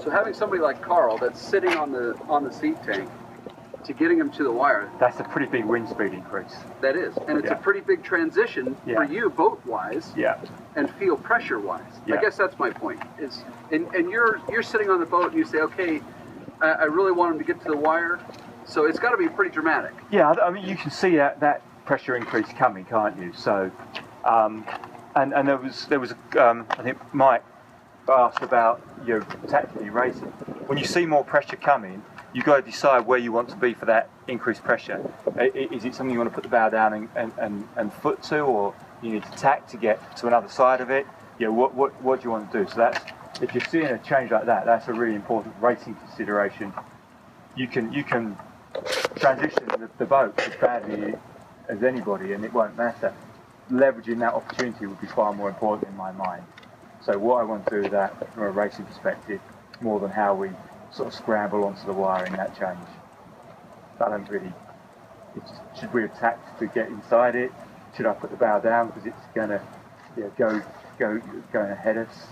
So having somebody like Carl that's sitting on the seat tank to getting him to the wire. That's a pretty big wind speed increase. That is, and it's a pretty big transition for you boat-wise. Yeah. And feel pressure-wise. Yeah. I guess that's my point. Is and you're sitting on the boat and you say, okay, I really want him to get to the wire, so it's got to be pretty dramatic. Yeah, I mean you can see that pressure increase coming, can't you? So, and there was I think Mike asked about tactically racing. When you see more pressure coming, you've got to decide where you want to be for that increased pressure. Is it something you want to put the bow down and foot to, or you need to tack to get to another side of it? What do you want to do? So that's, if you're seeing a change like that, that's a really important racing consideration. You can transition the boat as badly as anybody, and it won't matter. Leveraging that opportunity would be far more important in my mind. So what I want to do with that from a racing perspective, more than how we sort of scramble onto the wire in that change. I don't really. Should we attack to get inside it? Should I put the bow down because it's going to going ahead of us?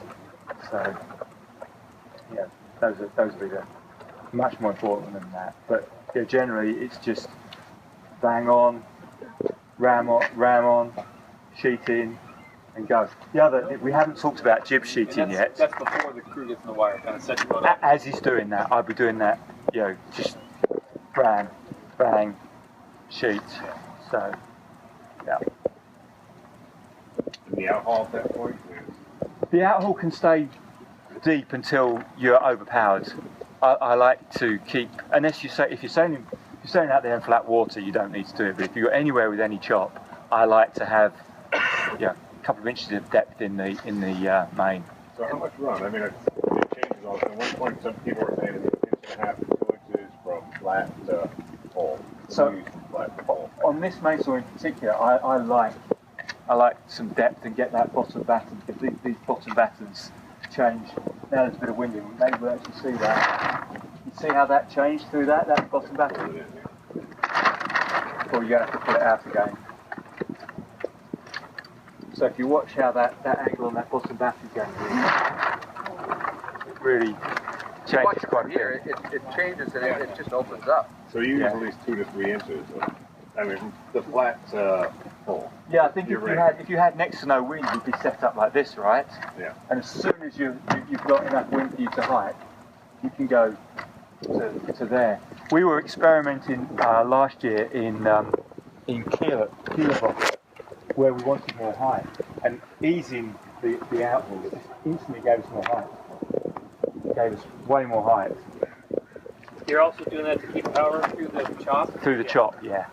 So yeah, those will be much more important than that. But generally it's just bang on, ram on, sheet in, and go. The other, we haven't talked about jib sheeting yet. That's before the crew gets in the wire, kind of set your boat up. As he's doing that, I'll be doing that, just ram, bang, sheet. So, yeah. And the outhaul at that point? The outhaul can stay deep until you're overpowered. I like to keep, unless if you're sailing out there in flat water, you don't need to do it. But if you're anywhere with any chop, I like to have, a couple of inches of depth in the main. So how much run? I mean, it changes all. At one point, some people were saying it's 1.5 to 2 inches from flat to full. So flat to full. On this mainsail in particular, I like some depth and get that bottom batten, because these bottom battens change. Now there's a bit of wind in, maybe we'll actually see that. You see how that changed through that bottom batten? Or you're going to have to pull it out again. So if you watch how that angle on that bottom batten is going, it really changes quite a bit. Here, it changes and it just opens up. So you use at least 2 to 3 inches. I mean, the flat full. Yeah, I think if you had next to no wind, you'd be set up like this, right? Yeah. And as soon as you've got enough wind for you to hike, you can go to there. We were experimenting last year in Kielbach, where we wanted more height, and easing the outhaul just instantly gave us more height. It gave us way more height. You're also doing that to keep power through the chop? Through the chop, yeah.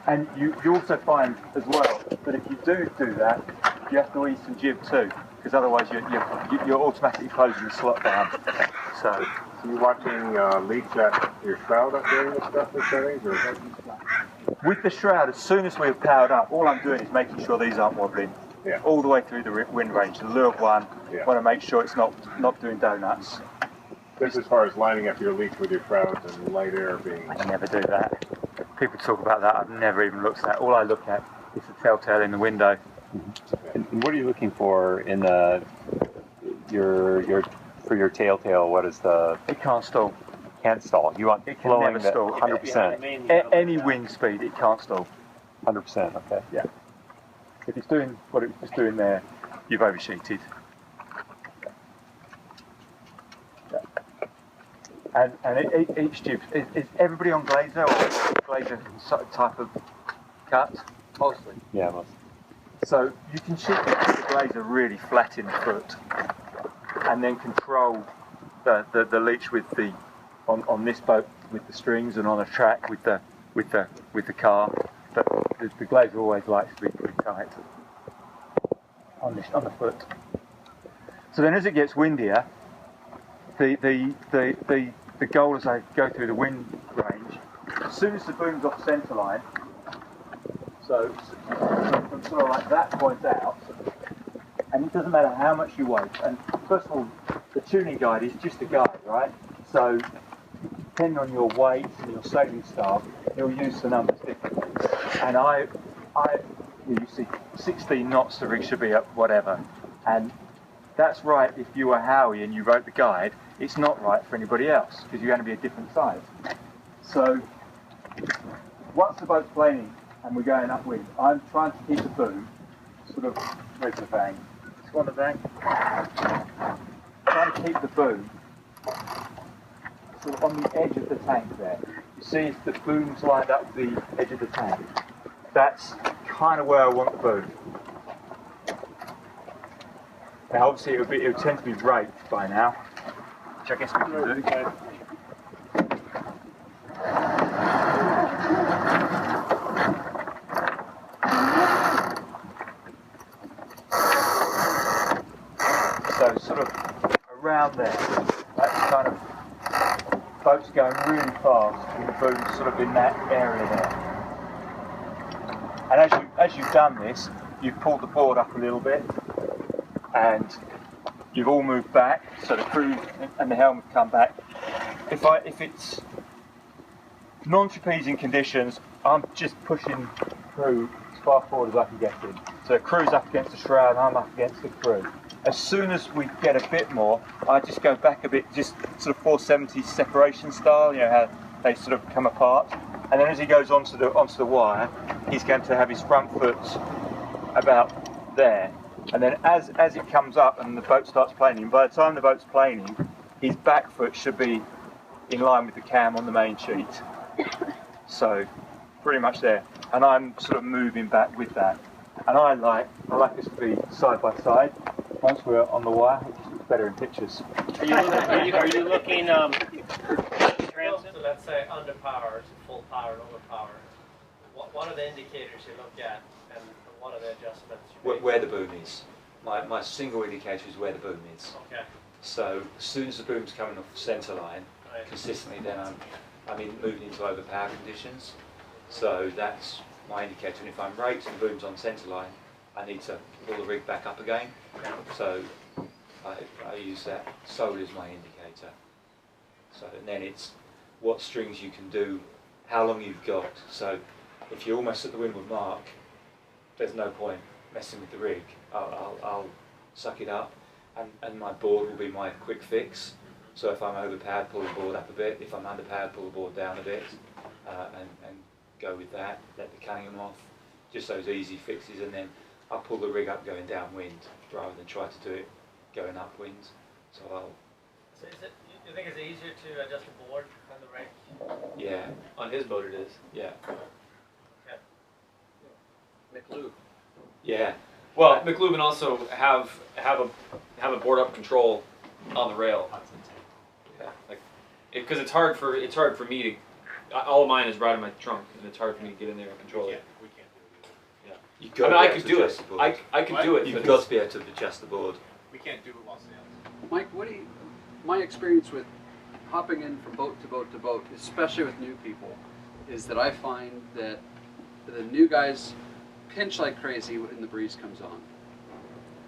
And you also find as well that if you do that, you have to ease some jib too, because otherwise you're automatically closing the slot down. So you're watching leaks at your shroud up there and stuff with settings, or is that just flat? With the shroud, as soon as we've powered up, all I'm doing is making sure these aren't wobbling. Yeah. All the way through the wind range. The lure one, want to make sure it's not doing donuts. This as far as lining up your leaks with your shrouds and light air being... I never do that. People talk about that, I've never even looked at that. All I look at is the telltale in the window. And what are you looking for in your telltale? What is the... It can't stall. Can't stall. You want it can flowing never stall. 100%. Any wind speed, it can't stall. 100%, okay. Yeah. If it's doing what it was doing there, you've overshooted. Yeah. And each jib, is everybody on glazer or glazer type of cut? Mostly. Yeah, mostly. So you can shoot the glazer really flat in the foot, and then control the leech with on this boat with the strings, and on a track with the car. But the glazer always likes to be pretty tight on the foot. So then, as it gets windier, the goal as I go through the wind range, as soon as the boom's off centre line, so from sort of like that point out, and it doesn't matter how much you weigh. And first of all, the tuning guide is just a guide, right? So depending on your weight and your sailing style, you'll use the numbers differently. And you see 16 knots, the rig should be at whatever. And that's right if you were Howie and you wrote the guide. It's not right for anybody else because you're going to be a different size. So once the boat's planing and we're going upwind, I'm trying to keep the boom sort of, where's the vang? It's on the vang. Trying to keep the boom sort of on the edge of the tank there. You see if the boom's lined up the edge of the tank. That's kind of where I want the boom. Now obviously it would tend to be raked by now, which I guess we can do. So sort of around there, that's kind of, boat's going really fast and the boom's sort of in that area there. And as you've done this, you've pulled the board up a little bit and you've all moved back, so the crew and the helm have come back. If it's non-trapezing conditions, I'm just pushing crew as far forward as I can get in. So the crew's up against the shroud and I'm up against the crew. As soon as we get a bit more, I just go back a bit, just sort of 470 separation style, you know how they sort of come apart. And then as he goes onto the wire, he's going to have his front foot about there. And then as it comes up and the boat starts planing, by the time the boat's planing, his back foot should be in line with the cam on the main sheet. So pretty much there. And I'm sort of moving back with that. And I like us to be side by side. Once we're on the wire, it just looks better in pictures. Are you looking transit? So let's say underpowered, full power, and overpowered. What are the indicators you look at, and what are the adjustments you make? Where the boom is. My single indicator is where the boom is. Okay. So as soon as the boom's coming off the centre line, Right. consistently, then I'm moving into overpower conditions. So that's my indicator. And if I'm raked and the boom's on centre line, I need to pull the rig back up again. So I use that solely as my indicator. So and then it's what strings you can do, how long you've got. So if you're almost at the windward mark, there's no point messing with the rig. I'll suck it up, and my board will be my quick fix. So if I'm overpowered, pull the board up a bit. If I'm underpowered, pull the board down a bit, and go with that. Let the cunningham off. Just those easy fixes, and then I'll pull the rig up going downwind rather than try to do it going upwind. So So you think it's easier to adjust the board on the rake? yeah, On his boat it is. yeah, McLuhan. yeah. Well, McLuhan also have a board up control on the rail. Yeah, like because it's hard for me to. All of mine is right in my trunk, and it's hard for me to get in there and control it. We can't do it. You've I got mean, to I be could able to do adjust it. the board. I could do it. You've but got to be able to adjust the board. We can't do it while sailing. Mike, my experience with hopping in from boat to boat to boat, especially with new people, is that I find that the new guys pinch like crazy when the breeze comes on.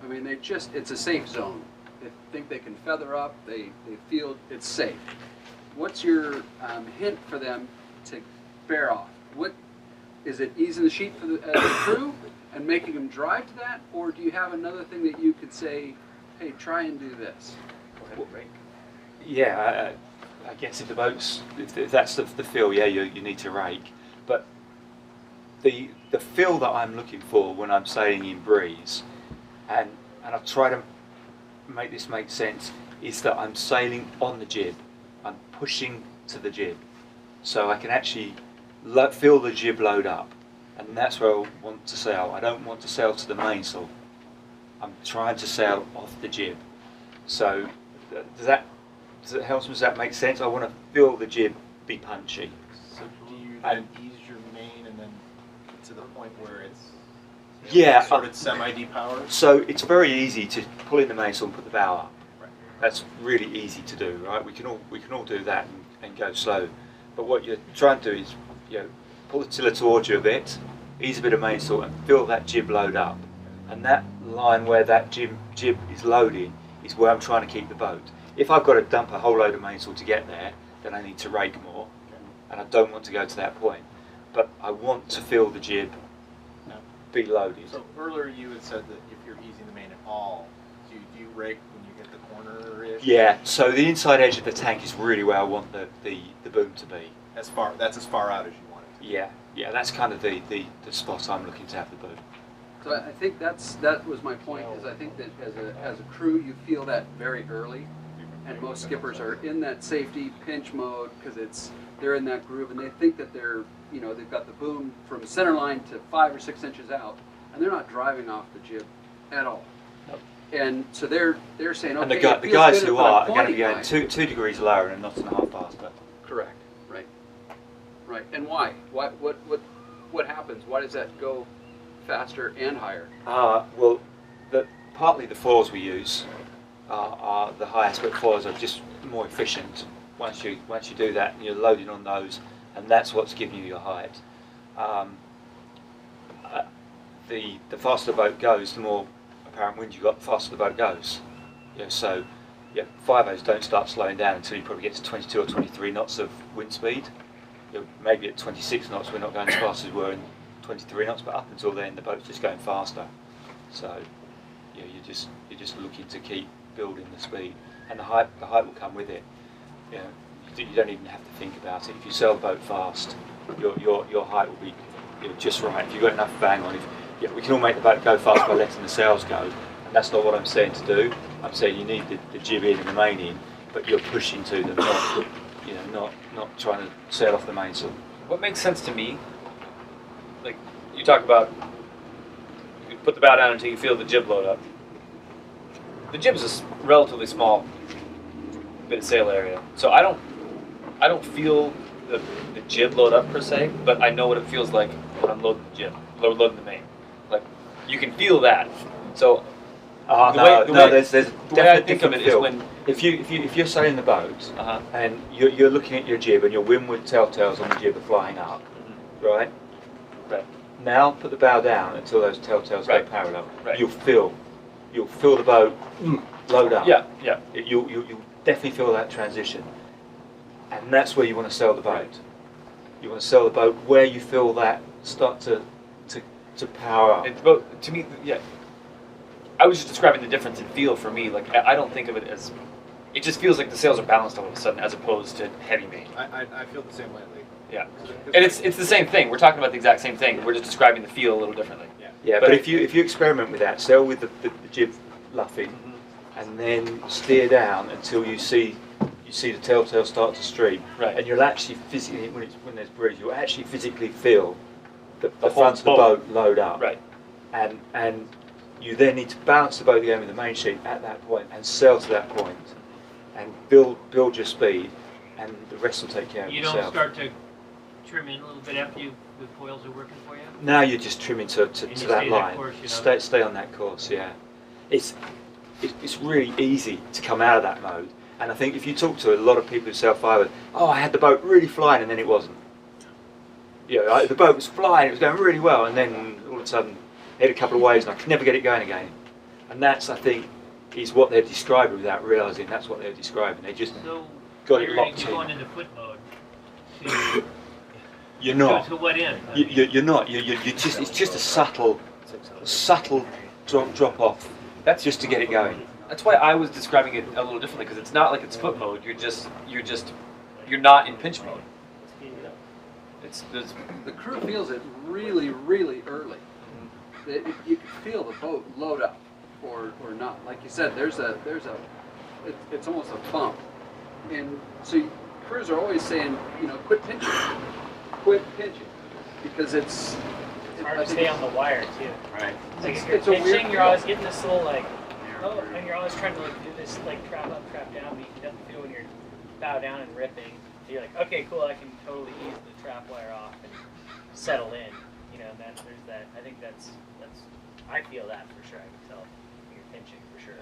I mean, it's a safe zone. They think they can feather up, they feel it's safe. What's your hint for them to bear off? Is it easing the sheet for the crew and making them drive to that, or do you have another thing that you could say, hey, try and do this? Yeah, I guess if the boat's, if that's the feel, yeah, you need to rake. But the feel that I'm looking for when I'm sailing in breeze, and I've tried to make this make sense, is that I'm sailing on the jib. I'm pushing to the jib, so I can actually feel the jib load up, and that's where I want to sail. I don't want to sail to the mainsail. I'm trying to sail off the jib. So does that help? Does that make sense? I want to feel the jib be punchy. So do you then ease your main and then to the point where it's sort of semi-depowered? So it's very easy to pull in the mainsail and put the bow up. Right. That's really easy to do, right? We can all do that and go slow. But what you're trying to do is, pull the tiller towards you a bit, ease a bit of mainsail, and feel that jib load up. And that line where that jib is loading is where I'm trying to keep the boat. If I've got to dump a whole load of mainsail to get there, then I need to rake more, and I don't want to go to that point. But I want to feel the jib be loaded. So earlier you had said that if you're easing the main at all, rake when you get the corner-ish? Yeah, so the inside edge of the tank is really where I want the boom to be. That's as far out as you want it to be. Yeah, that's kind of the spot I'm looking to have the boom. So I think that was my point. Is I think that as a crew, you feel that very early, and most skippers are in that safety pinch mode because they're in that groove, and they think that they've got the boom from center line to 5 or 6 inches out, and they're not driving off the jib at all. Nope. And so they're saying, okay, And the it feels guys good who if I'm are going to pointing be going high. 2 degrees lower and 1.5 faster. Correct. Right. And why? What happens? Why does that go faster and higher? Well, partly the foils we use are the high aspect foils are just more efficient. Once you do that, you're loading on those, and that's what's giving you your height. The faster the boat goes, the more apparent wind you got, the faster the boat goes. So 5.0s don't start slowing down until you probably get to 22 or 23 knots of wind speed. Maybe at 26 knots we're not going as fast as we were in 23 knots, but up until then the boat's just going faster. So you're just looking to keep building the speed, and the height will come with it. You don't even have to think about it. If you sail the boat fast, your height will be just right. If you've got enough bang on, we can all make the boat go fast by letting the sails go, and that's not what I'm saying to do. I'm saying you need the jib in and the main in, but you're pushing to them, not trying to sail off the mainsail. What makes sense to me, like you talk about, you put the bow down until you feel the jib load up. The jib is a relatively small bit of sail area, so I don't feel the jib load up per se, but I know what it feels like when I'm loading the jib, loading the main. Like you can feel that. So the way I think of it is when if you're sailing the boat and you're looking at your jib and your windward telltales on the jib are flying up, right? Now put the bow down until those telltales go parallel. Right. You'll feel the boat load up. Yeah. You'll definitely feel that transition, and that's where you want to sail the boat. Right. You want to sail the boat where you feel that start to power up. It's both, to me, I was just describing the difference in feel for me. Like I don't think of it as, it just feels like the sails are balanced all of a sudden as opposed to heavy main. I feel the same way. Yeah, and it's the same thing. We're talking about the exact same thing. We're just describing the feel a little differently. Yeah, but if you experiment with that, sail with the jib luffing, and then steer down until you see the telltale start to stream, right? And you'll actually physically, when there's breeze, you'll actually physically feel the front of the boat load up, right? And you then need to balance the boat again with the main sheet at that point and sail to that point, and build your speed, and the rest will take care of itself. You don't start to trim in a little bit after the coils are working for you? Now you're just trimming to that line. Course, Stay on that course, yeah. It's really easy to come out of that mode. And I think if you talk to a lot of people who sail fibre, I had the boat really flying and then it wasn't. The boat was flying, it was going really well, and then all of a sudden it had a couple of waves and I could never get it going again. And that's, I think, is what they're describing without realising that's what they're describing. They just got it locked in. You're going into foot mode. To You're not. To what end? You're not. You're just. It's just a subtle drop off. That's just to get it going. That's why I was describing it a little differently, because it's not like it's foot mode. You're not in pinch mode. The crew feels it really, really early. You can feel the boat load up, or not. Like you said, it's almost a bump, and so crews are always saying, quit pinching, because it's hard to stay on the wire too. Right. Like if you're pinching, you're always getting this little and you're always trying to do this trap up, trap down, but you can definitely feel when you're bow down and ripping. You're like, okay, cool, I can totally ease the trap wire off and settle in. And then there's that. I think that's. I feel that for sure. I can tell when you're pinching for sure.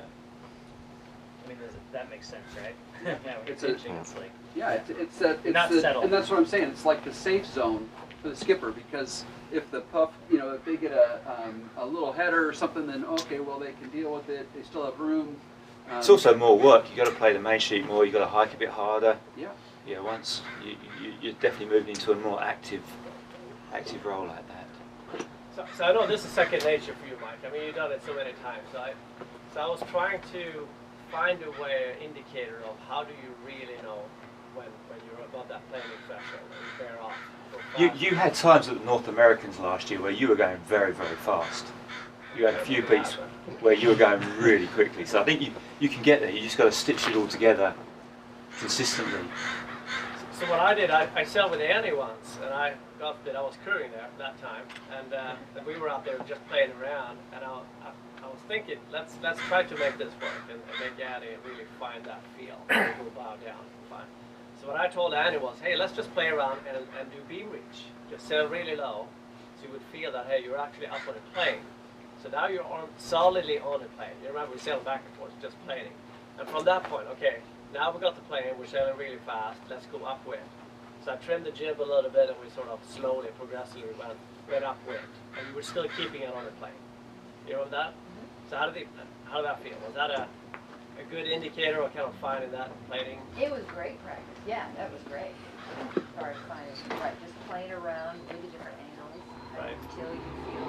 I mean, that makes sense, right? Yeah, when you're pinching, it's like. Yeah, it's not settled. And that's what I'm saying. It's like the safe zone for the skipper, because if the puff, if they get a little header or something, then okay, well they can deal with it. They still have room. It's also more work. You got to play the main sheet more. You got to hike a bit harder. Yeah. Yeah. Once you're definitely moving into a more active role like that. So I know this is second nature for you, Mike. I mean, you've done it so many times. So I was trying to find a way, an indicator of how do you really know when you're above that planing threshold and you bear off. You had times at the North Americans last year where you were going very, very fast. You had a few beats where you were going really quickly. So I think you can get there. You just got to stitch it all together consistently. So what I did, I sailed with Annie once, and I was crewing there at that time, and we were out there just playing around, and I was thinking, let's try to make this work and make Annie really find that feel. Go bow down, fine. So what I told Annie was, hey, let's just play around and do beam reach. Just sail really low, so you would feel that, hey, you're actually up on a plane. So now you're solidly on a plane. You remember we sailed back and forth, just planing. And from that point, okay, now we got the plane, we're sailing really fast, let's go upwind. So I trimmed the jib a little bit and we sort of slowly, progressively went upwind. And we were still keeping it on the plane. You know that? So how did that feel? Was that a good indicator of kind of finding that planing? It was great practice. Yeah, that was great. As far as finding, right, just playing around, maybe different angles Right. until you feel